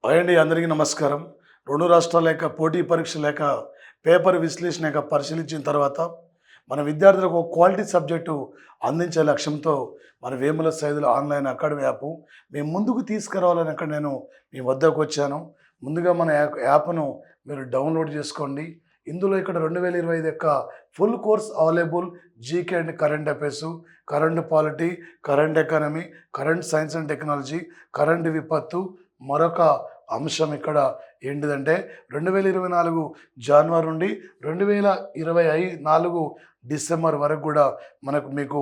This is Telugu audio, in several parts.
అండి అందరికీ నమస్కారం. 2 రాష్ట్రాల యొక్క పోటీ పరీక్షల యొక్క పేపర్ విశ్లేషణ యొక్క పరిశీలించిన తర్వాత మన విద్యార్థులకు ఒక క్వాలిటీ సబ్జెక్టు అందించే లక్ష్యంతో మన వేముల సైదుల ఆన్లైన్ అకాడమీ యాప్ మేము ముందుకు తీసుకురావాలని అక్కడ నేను మీ వద్దకు వచ్చాను. ముందుగా మన యాప్ను మీరు డౌన్లోడ్ చేసుకోండి. ఇందులో ఇక్కడ 2025 యొక్క full course available GK and current affairs, current polity, current economy, current science and technology, current విపత్తు, మరొక అంశం ఇక్కడ ఏంటిదంటే 2024 జనవరి నుండి 2024 డిసెంబర్ వరకు కూడా మీకు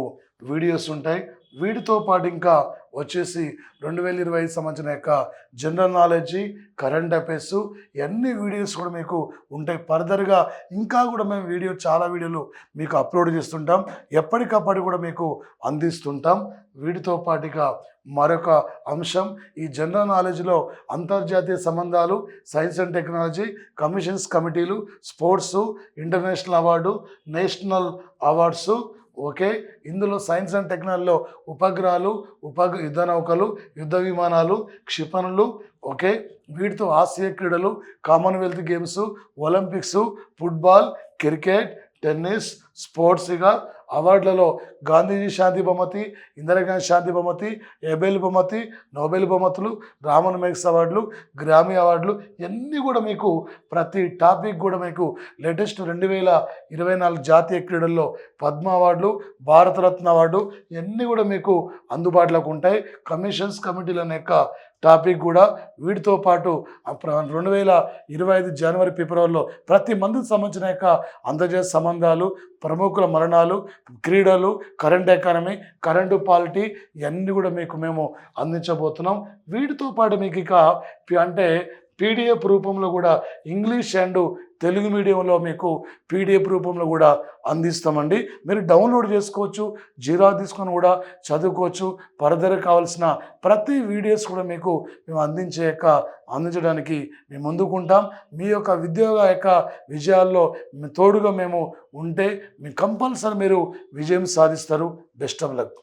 వీడియోస్ ఉంటాయి. వీటితో పాటు ఇంకా వచ్చేసి 2025 సంబంధించిన యొక్క జనరల్ నాలెడ్జి, కరెంట్ అఫైర్స్ ఇవన్నీ వీడియోస్ కూడా మీకు ఉంటాయి. ఫర్దర్గా ఇంకా కూడా మేము చాలా వీడియోలు మీకు అప్లోడ్ చేస్తుంటాం, ఎప్పటికప్పుడు కూడా మీకు అందిస్తుంటాం. వీటితో పాటుగా మరొక అంశం ఈ జనరల్ నాలెడ్జ్లో అంతర్జాతీయ సంబంధాలు, సైన్స్ అండ్ టెక్నాలజీ, కమిషన్స్ కమిటీలు, sports, international award, national awards. Okay, ఇందులో సైన్స్ అండ్ టెక్నాలజీలో ఉపగ్రహాలు, యుద్ధ నౌకలు, యుద్ధ విమానాలు, క్షిపణులు. ఓకే, వీటితో ఆసియా క్రీడలు, commonwealth games, olympics, football, cricket, tennis, స్పోర్ట్స్గా అవార్డులలో గాంధీజీ శాంతి బహుమతి, ఇందిరాగాంధీ శాంతి బహుమతి, ఎబెల్ బహుమతి, నోబెల్ బహుమతులు, రామన్ మెక్స్ అవార్డులు, గ్రామీ అవార్డులు ఇవన్నీ కూడా మీకు ప్రతి టాపిక్ కూడా మీకు లేటెస్ట్ 2024 జాతీయ క్రీడల్లో పద్మ అవార్డులు, భారతరత్న అవార్డు ఇవన్నీ కూడా మీకు అందుబాటులోకి ఉంటాయి. కమిషన్స్ కమిటీల యొక్క టాపిక్ కూడా వీటితో పాటు 2025 జనవరి ఫిబ్రవరిలో ప్రతి మందికి సంబంధించిన యొక్క అంతర్జాతీయ సంబంధాలు, ప్రముఖుల మరణాలు, క్రీడలు, కరెంట్ ఎకానమీ, కరెంటు పాలిటీ ఇవన్నీ కూడా మేము అందించబోతున్నాం. వీటితో పాటు మీకు ఇక అంటే పీడిఎఫ్ రూపంలో కూడా ఇంగ్లీష్ అండ్ తెలుగు మీడియంలో మీకు పీడిఎఫ్ రూపంలో కూడా అందిస్తామండి. మీరు డౌన్లోడ్ చేసుకోవచ్చు, జీరా తీసుకొని కూడా చదువుకోవచ్చు. ఫర్దర్ కావాల్సిన ప్రతి వీడియోస్ కూడా మేము అందించడానికి మేము ముందుకుంటాం. మీ యొక్క ఉద్యోగ యొక్క విజయాల్లో తోడుగా మేము ఉంటే కంపల్సరీ మీరు విజయం సాధిస్తారు. Best of luck.